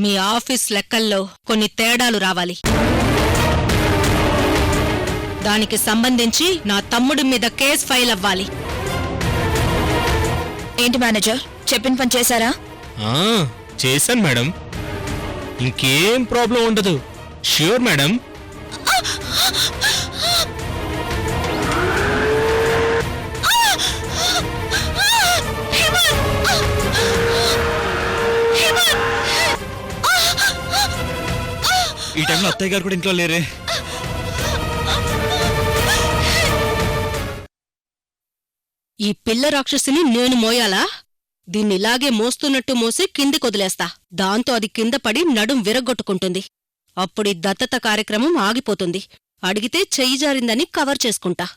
మీ office లెక్కల్లో కొన్ని తేడాలు రావాలి. దానికి సంబంధించి నా తమ్ముడి మీద కేస్ ఫైల్ అవ్వాలి. ఏంటి మేనేజర్, చెప్పిన పని చేశారా? చేశాను మేడం. ఇంకేం ప్రాబ్లం ఉండదు. Sure madam. ఈ టైంలో అత్తయ్య గారు కూడా ఇంట్లో లేరే. ఈ పిల్ల రాక్షసిని నేను మోయాలా? దీన్నిలాగే మోస్తున్నట్టు మోసి కింది కొదిలేస్తా. దాంతో అది కింద పడి నడుం విరగ్గొట్టుకుంటుంది. అప్పుడీ దత్తత కార్యక్రమం ఆగిపోతుంది. అడిగితే చెయ్యి జారిందని కవర్ చేసుకుంటా.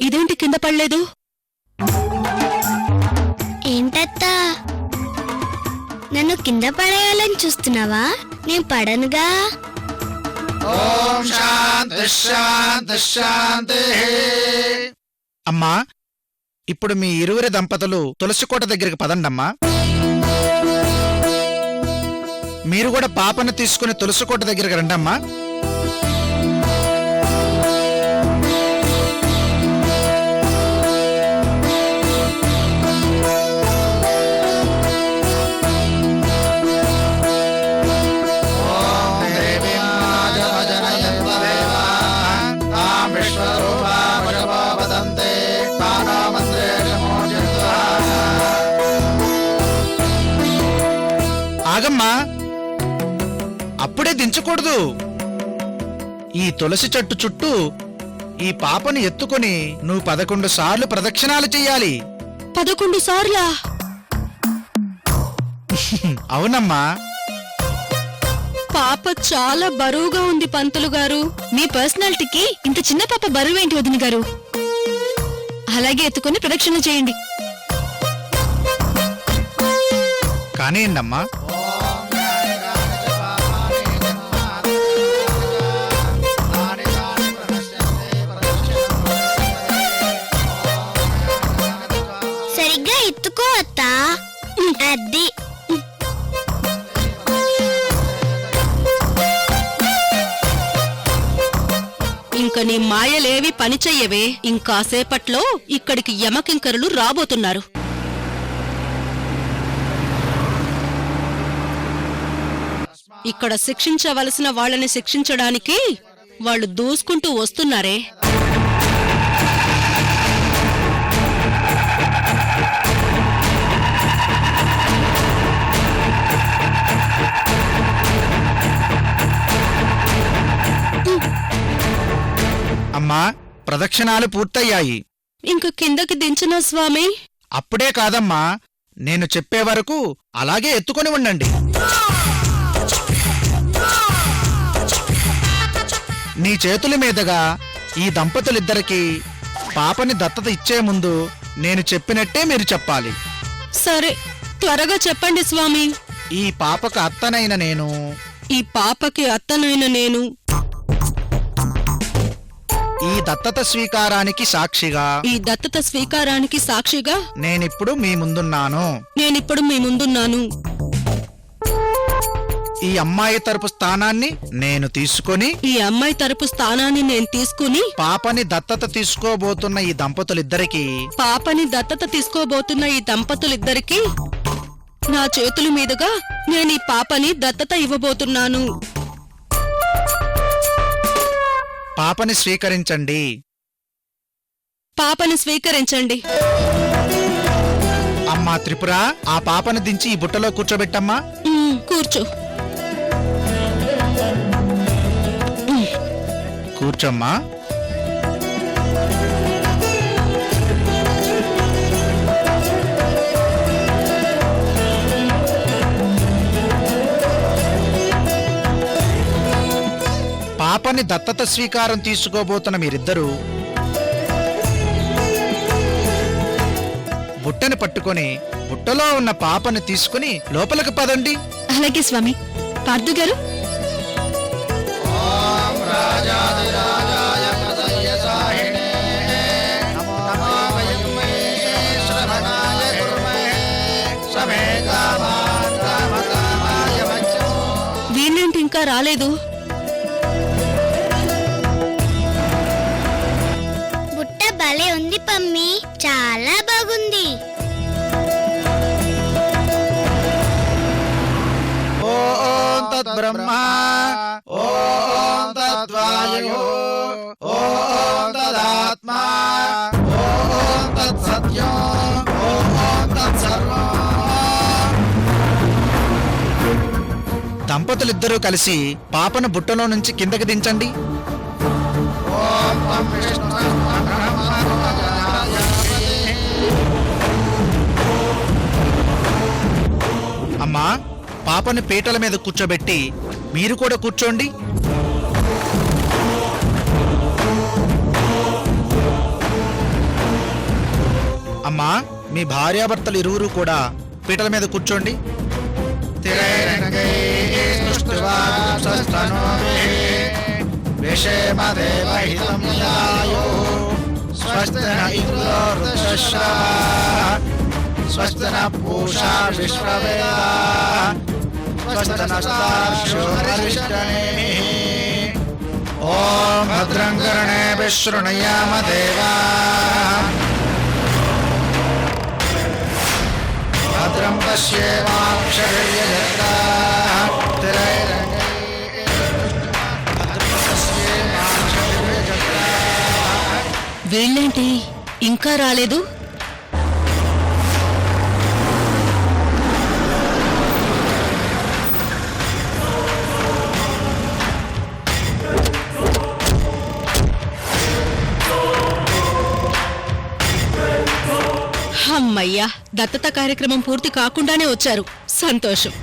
ఇదేంటి కింద పడలేదు? ఏంటత్తా, నన్ను కింద పడేయాలని చూస్తున్నావా? నేను పడనుగా. అమ్మా, ఇప్పుడు మీ ఇరువురి దంపతులు తులసికోట దగ్గరికి పదండమ్మా. మీరు కూడా పాపను తీసుకుని తులసికోట దగ్గరికి రండమ్మా. ఆగమ్మా, అప్పుడే దించకూడదు. ఈ తులసి చెట్టు చుట్టూ ఈ పాపని ఎత్తుకుని నువ్వు 11 సార్లు ప్రదక్షిణాలు చెయ్యాలి. 11 సార్లా? అవునమ్మా. పాప చాలా బరువుగా ఉంది పంతులు గారు. మీ పర్సనాలిటీకి ఇంత చిన్న పాప బరువేంటి వదిన గారు? అలాగే ఎత్తుకుని ప్రదక్షిణ చేయండి. కానియండమ్మా. సరిగ్గా ఎత్తుకో అత్తా. అది ఇంక నీ మాయలేవి పనిచెయ్యవే. ఇంకాసేపట్లో ఇక్కడికి యమకింకరులు రాబోతున్నారు. ఇక్కడ శిక్షించవలసిన వాళ్ళని శిక్షించడానికి వాళ్ళు దూసుకుంటూ వస్తున్నారే. అమ్మా, ప్రదక్షిణాలు పూర్తయ్యాయి. ఇంక కిందకి దించనా స్వామి? అప్పుడే కాదమ్మా, నేను చెప్పే వరకు అలాగే ఎత్తుకొని ఉండండి. నీ చేతుల మీదుగా ఈ దంపతులిద్దరికీ పాపని దత్తత ఇచ్చే ముందు నేను చెప్పినట్టే మీరు చెప్పాలి. సరే, త్వరగా చెప్పండి స్వామి. ఈ పాపకు అత్తనైన నేను, ఈ పాపకి అత్తనైన నేను, ఈ దత్తత స్వీకారానికి సాక్షిగా, ఈ దత్తత స్వీకారానికి సాక్షిగా నేనిప్పుడు మీ ముందున్నాను. నేనిప్పుడు మీ ముందున్నాను. ఈ అమ్మాయి తరపు స్థానాన్ని నేను తీసుకొని, ఈ అమ్మాయి తరపు స్థానాన్ని నేను తీసుకుని పాపని దత్తత తీసుకోబోతున్న ఈ దంపతులిద్దరికీ, పాపని దత్తత తీసుకోబోతున్న ఈ దంపతులిద్దరికీ నా చేతుల మీదుగా నేను ఈ పాపని దత్తత ఇవ్వబోతున్నాను. పాపని స్వీకరించండి. పాపని స్వీకరించండి. అమ్మ అమ్మా త్రిపుర, ఆ పాపను దించి ఈ బుట్టలో కూర్చోబెట్టమ్మా. కూర్చో. కూర్చోమ్మా. పాపని దత్తత స్వీకారం తీసుకోబోతున్న మీరిద్దరూ బుట్టని పట్టుకొని బుట్టలో ఉన్న పాపని తీసుకుని లోపలికి పదండి. అలాగే స్వామి. పార్థు గారు, వీళ్ళేంటి ఇంకా రాలేదు? బుట్ట భలే ఉంది పమ్మి, చాలా బాగుంది. ఓం తద్బ్రహ్మ, ఓం తద్వాయు, ఓం తదాత్మా, ఓం తత్సత్యం, ఓం తత్సర్వం. దంపతులిద్దరూ కలిసి పాపను బుట్టలో నుంచి కిందకి దించండి. అమ్మా, పాపను పీటల మీద కూర్చోబెట్టి మీరు కూడా కూర్చోండి. అమ్మా, మీ భార్యాభర్తలు ఇరువురు కూడా పీటల మీద కూర్చోండి. స్వస్తి న పూషా విశ్వవేదాః, స్వస్తి నస్తార్క్ష్యో అరిష్టనేమిః. ఓం భద్రం కర్ణేభిః శృణుయామ దేవాః, భద్రం పశ్యేమాక్షభిర్యజత్రాః. వీళ్ళేంటి ఇంకా రాలేదు? అమ్మయ్యా, దత్తత కార్యక్రమం పూర్తి కాకుండానే వచ్చారు. సంతోషం.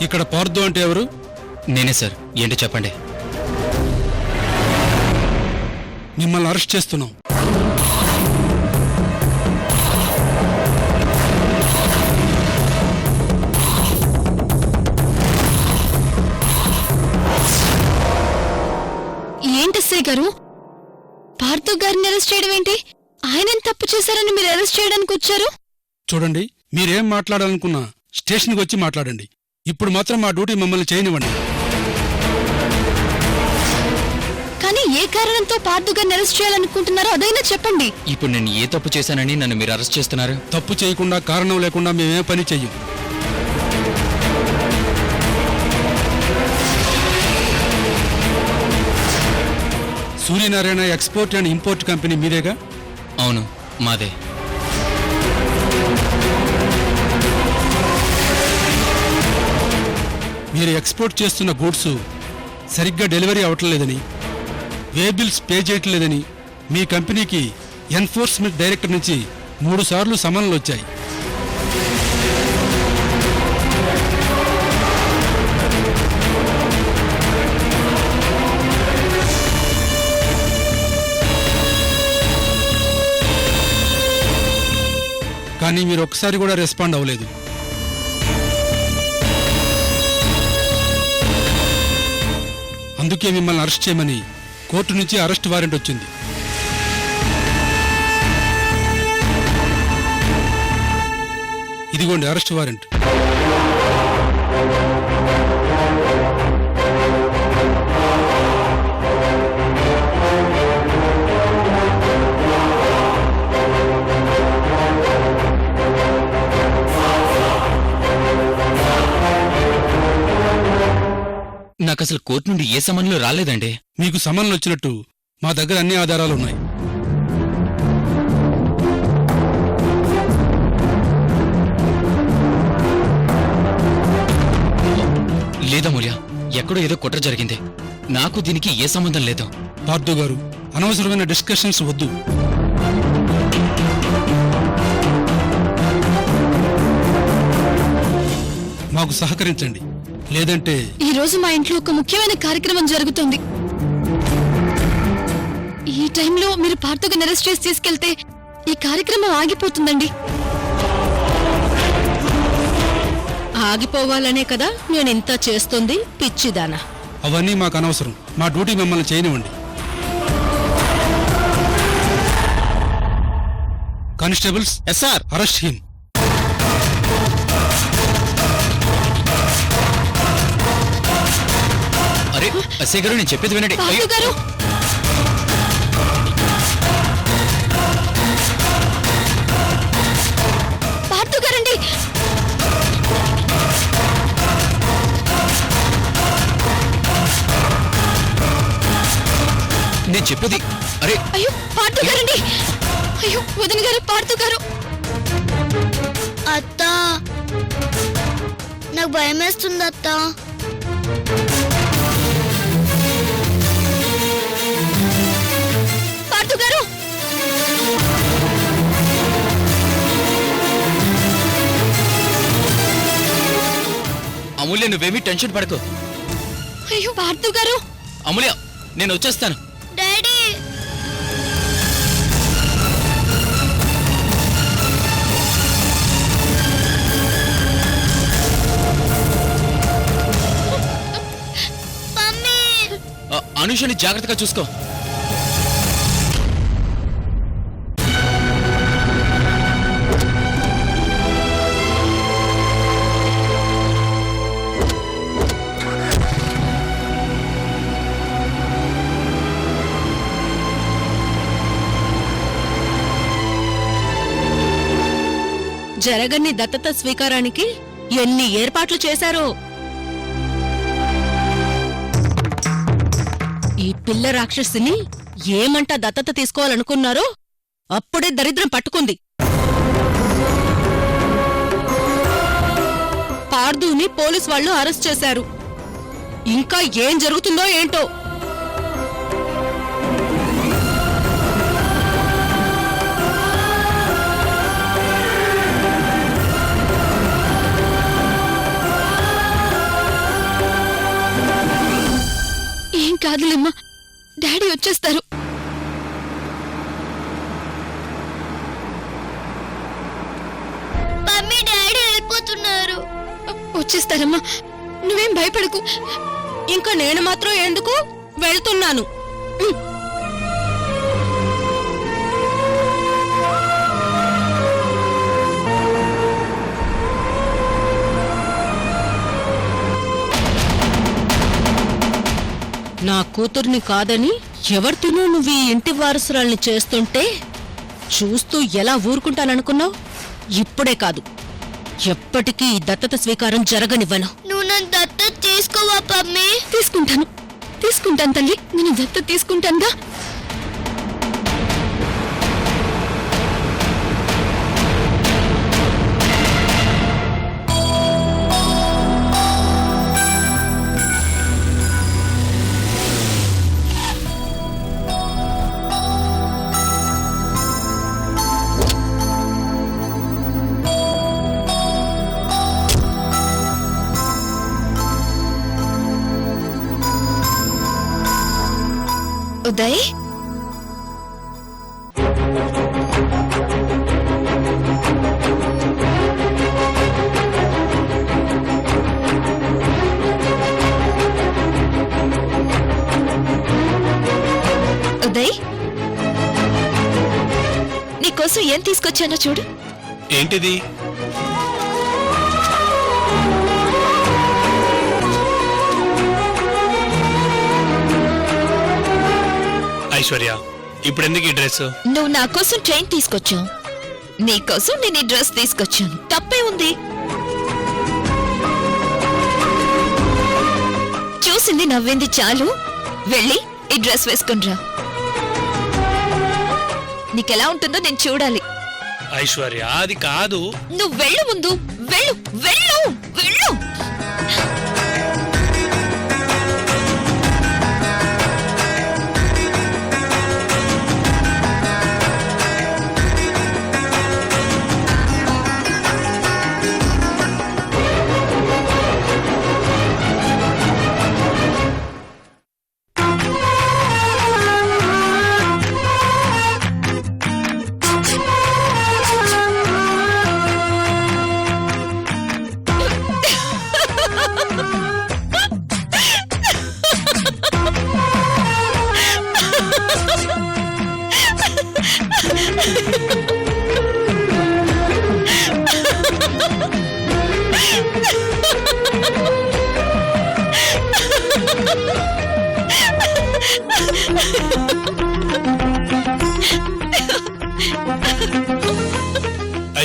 ఇక్కడ పార్థు అంటే ఎవరు? నేనే సార్. ఏంటి చెప్పండి. మిమ్మల్ని అరెస్ట్ చేస్తున్నాం. ఏంటి ఎస్ఐ గారు, పార్థు గారిని అరెస్ట్ చేయడం ఏంటి? ఆయన తప్పు చేశారని మీరు అరెస్ట్ చేయడానికి వచ్చారు? చూడండి, మీరేం మాట్లాడాలనుకున్నా స్టేషన్కి వచ్చి మాట్లాడండి. ఇప్పుడు మాత్రం మా డ్యూటీ మమ్మల్ని చేయనివ్వండి. కానీ ఏ కారణంతో పార్థు గారిని అరెస్ట్ చేయాలనుకుంటున్నారో అదైనా చెప్పండి. ఇప్పుడు నేను ఏ తప్పు చేశానని నన్ను మీరు అరెస్ట్ చేస్తున్నారు? తప్పు చేయకుండా, కారణం లేకుండా మేమే పని చెయ్యం. Suryanarayana export and import company మీరేగా? అవును, మాదే. మీరు ఎక్స్పోర్ట్ చేస్తున్న గూడ్స్ సరిగ్గా డెలివరీ అవట్లేదని, వే బిల్స్ పే చేయట్లేదని మీ కంపెనీకి ఎన్ఫోర్స్మెంట్ డైరెక్టర్ నుంచి 3 సార్లు సమన్లు వచ్చాయి. కానీ మీరు ఒక్కసారి కూడా రెస్పాండ్ అవ్వలేదు. అందుకే మిమ్మల్ని అరెస్ట్ చేయమని కోర్టు నుంచి అరెస్ట్ వారెంట్ వచ్చింది. ఇదిగోండి అరెస్ట్ వారెంట్. నాకు అసలు కోర్టు నుండి ఏ సమన్లు రాలేదండి. మీకు సమన్లు వచ్చినట్టు మా దగ్గర అన్ని ఆధారాలు ఉన్నాయి. లేదమూల్య, ఎక్కడో ఏదో కుట్ర జరిగింది. నాకు దీనికి ఏ సంబంధం లేదు. పార్థు గారు, అనవసరమైన డిస్కషన్స్ వద్దు. మాకు సహకరించండి, లేదంటే ఈ రోజు మా ఇంట్లో ఒక ముఖ్యమైన కార్యక్రమం జరుగుతుంది. ఈ టైంలో మీరు పార్థుగారిని అరెస్ట్ చేసి తీసుకెళ్తే ఈ కార్యక్రమం ఆగిపోతుందండి. ఆగిపోవాలనే కదా నేనింత చేస్తుంది, పిచ్చిదానా. అవన్నీ మాకు అనవసరం. మా డ్యూటీ మిమ్మల్ని చేయనివ్వండి. Constables, yes sir. Arrest him. అరే ఎస్ఐ గారు, నేను చెప్పేది వినండి. పార్థు గారు, పార్థు గారండి. నేను చెప్పేది. అరే అయ్యో పార్థు గారండి. అయ్యో వదిన గారు, పార్థు గారు. అత్త, నాకు భయం వేస్తుంది అత్త. పార్థు గారు, అమూల్య, నువ్వేమీ టెన్షన్ పడకు. అయ్యో పార్థు గారు. అమూల్య, నేను వచ్చేస్తాను. డాడీ, మమ్మీ, అనుషని జాగ్రత్తగా చూసుకో. జరగని దత్తత స్వీకారానికి ఎన్ని ఏర్పాట్లు చేశారో. ఈ పిల్ల రాక్షసిని ఏమంట దత్తత తీసుకోవాలనుకున్నారో అప్పుడే దరిద్రం పట్టుకుంది. పార్థుని పోలీస్ వాళ్ళు అరెస్ట్ చేశారు. ఇంకా ఏం జరుగుతుందో ఏంటో. ఏం కాదులేమ్మా, డాడీ వచ్చేస్తారు. మమ్మీ, డాడీ వెళ్ళిపోతున్నారు. వచ్చేస్తారమ్మా, నువ్వేం భయపడకు. ఇంకా నేను మాత్రం ఎందుకు వెళ్తున్నాను. నా కూతుర్ని కాదని ఎవరితోనూ నువ్వు ఈ ఇంటి వారసురాల్ని చేస్తుంటే చూస్తూ ఎలా ఊరుకుంటాననుకున్నావు? ఇప్పుడే కాదు, ఎప్పటికీ ఈ దత్తత స్వీకారం జరగనివ్వను. నువ్వు నన్ను దత్తత తీసుకోవా మమ్మీ? తీసుకుంటాను, తీసుకుంటాను తల్లి, నేను దత్త తీసుకుంటానుగా. ఉదయ్, ఉదయ్, నీకోసం ఏం తీసుకొచ్చానో చూడు. ఏంటిది? ఐశ్వర్య, ఇప్పుడు ఎందుకు ఈ డ్రెస్? నువ్వు నా కోసం ట్రైన్ తీసుకొచ్చావు, నీకోసం నేను ఈ డ్రెస్ తీసుకొచ్చాను. తప్పే ఉంది? చూసింది నవ్వింది చాలు, వెళ్ళి ఈ డ్రెస్ వేసుకునిరా. నీకెలా ఉంటుందో నేను చూడాలి. ఐశ్వర్య, అది కాదు. నువ్వు వెళ్ళు, ముందు వెళ్ళు, వెళ్ళు, వెళ్ళు.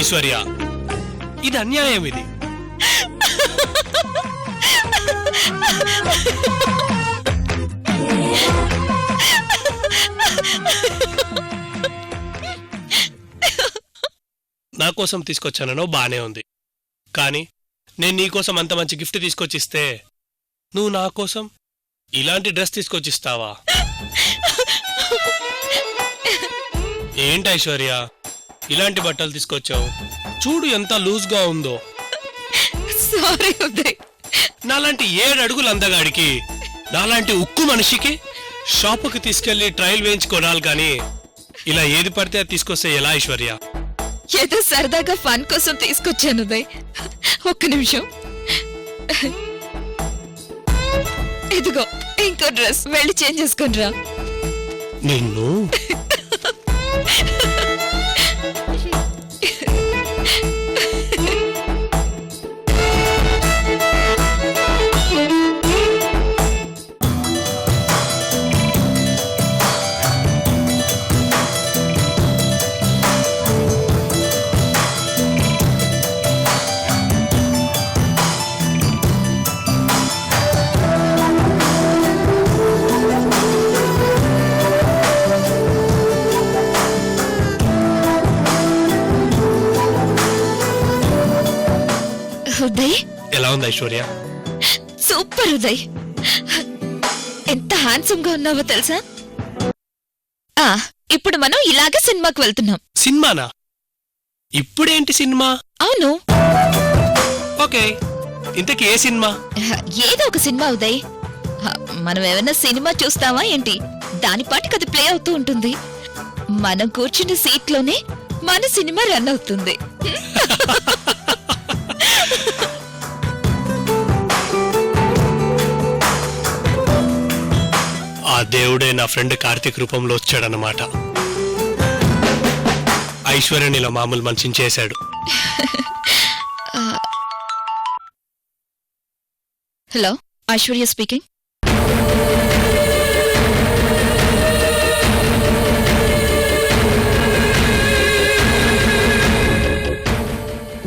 ఐశ్వర్య, ఇది అన్యాయం. ఇది నా కోసం తీసుకొచ్చానో బానే ఉంది, కానీ నేను నీకోసం అంత మంచి గిఫ్ట్ తీసుకొచ్చిస్తే నువ్వు నా కోసం ఇలాంటి డ్రెస్ తీసుకొచ్చిస్తావా? ఏంటి ఐశ్వర్య, ఇలాంటి బట్టలు తీసుకొచ్చావు? చూడు ఎంత లూజ్గా ఉందో. సారీ ఉదయ్. నాలాంటి 7 అడుగుల అందగాడికి, నాలాంటి ఉక్కు మనిషికి షాపుకి తీసుకెళ్లి ట్రయల్ వేయించి కొనాలి, కానీ ఇలా ఏది పడితే అది తీసుకొస్తే ఎలా ఐశ్వర్య? ఏదో సరదాగా ఫన్ కోసం తీసుకొచ్చాను ఉదయ్. ఒక్క నిమిషం. ఇదిగో ఇంకో డ్రెస్, వెళ్ళి చేంజ్ చేసుకునిరా. నిన్ను ఉదయ్, ఎలా ఉంది ఐశ్వర్య? సూపర్ ఉదయ్. ఎంత హ్యాండ్సమ్ గా ఉన్నావో తెలుసా? ఇప్పుడు మనం ఇలాగే సినిమాకి వెళ్తున్నాం. సినిమానా? ఇప్పుడేంటి సినిమా? అవును. ఓకే, ఇంతకీ ఏ సినిమా? ఏదో ఒక సినిమా ఉదయ్. మనం ఏమైనా సినిమా చూస్తావా ఏంటి? దాని పాటికి అది ప్లే అవుతూ ఉంటుంది. మనం కూర్చున్న సీట్లోనే మన సినిమా రన్ అవుతుంది. ఆ దేవుడే నా ఫ్రెండ్ కార్తీక్ రూపంలో వచ్చాడనమాట. ఐశ్వర్యని ఇలా మామూలు మనిషిని చేశాడు. Hello, Aishwarya speaking.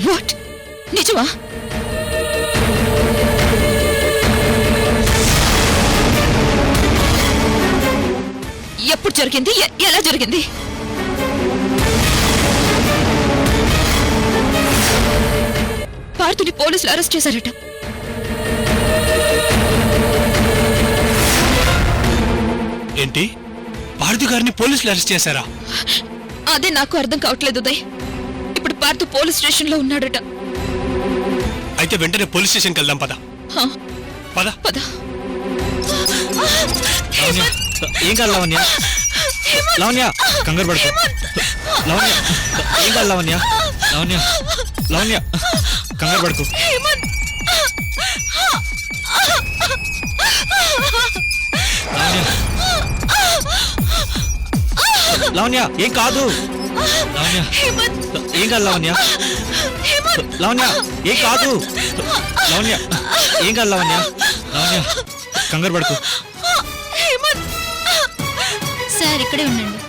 వాట్? నిజమా? ఎప్పుడు జరిగింది? ఎలా జరిగింది? పార్థుని పోలీసులు అరెస్ట్ చేశారట. ఏంటి? పార్థు గారిని పోలీసులు అరెస్ట్ చేశారా? అదే నాకు అర్థం కావట్లేదు ఉదయ్. ఇప్పుడు పార్థు పోలీస్ స్టేషన్ లో ఉన్నాడట. అయితే వెంటనే పోలీస్ స్టేషన్కి వెళ్దాం. పద పద పద. ఏం కాదు లావణ్య? లావణ్య, కంగారు పడుకో. లావణ్య, ఏం కాదు లావణ్య? లావణ్య, లావణ్య, కంగారు పడుకో. లావణ్య ఏం కాదు. లావణ్య ఏం కాదు. లావణ్య లావణ్య ఏం కాదు. లావణ్య ఏం కాదు. లావణ్య లావణ్య కంగారు పడుకో. సార్ ఇక్కడే ఉండండి.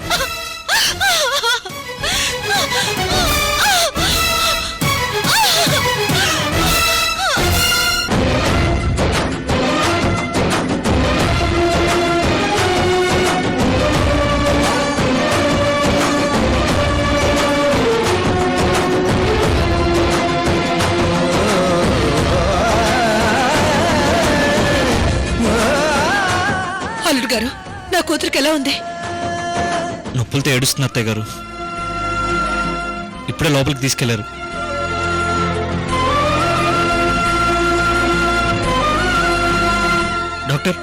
అల్లుడు గారు, నా కూతురికి ఎలా ఉంది? నొప్పులతో ఏడుస్తుంది అత్తయ్య గారు. ఇప్పుడే లోపలికి తీసుకెళ్లారు. డాక్టర్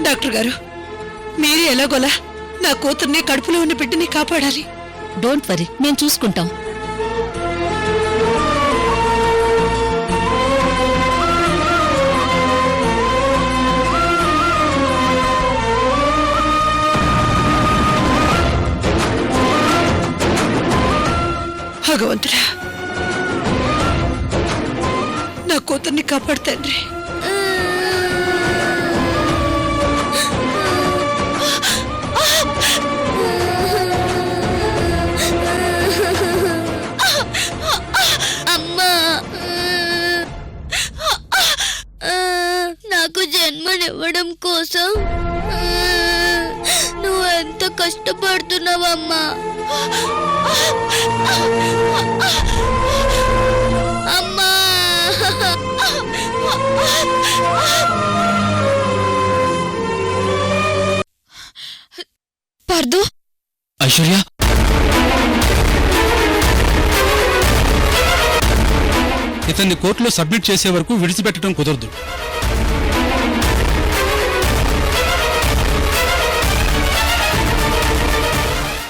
డాక్టర్ గారు, మీరే ఎలాగోలా నా కూతుర్ని, కడుపులో ఉన్న బిడ్డని కాపాడాలి. డోంట్ వరీ, మేము చూసుకుంటాం. భగవంతుడా, నా కూతుర్ని కాపాడు తండ్రి. అమ్మా, నాకు జన్మనివ్వడం కోసం నువ్వు ఎంత కష్టపడుతున్నావమ్మా. అమ్మా, పార్దు, ఐశ్వర్య ఇతన్ని కోర్టులో సబ్మిట్ చేసే వరకు విడిచిపెట్టడం కుదరదు.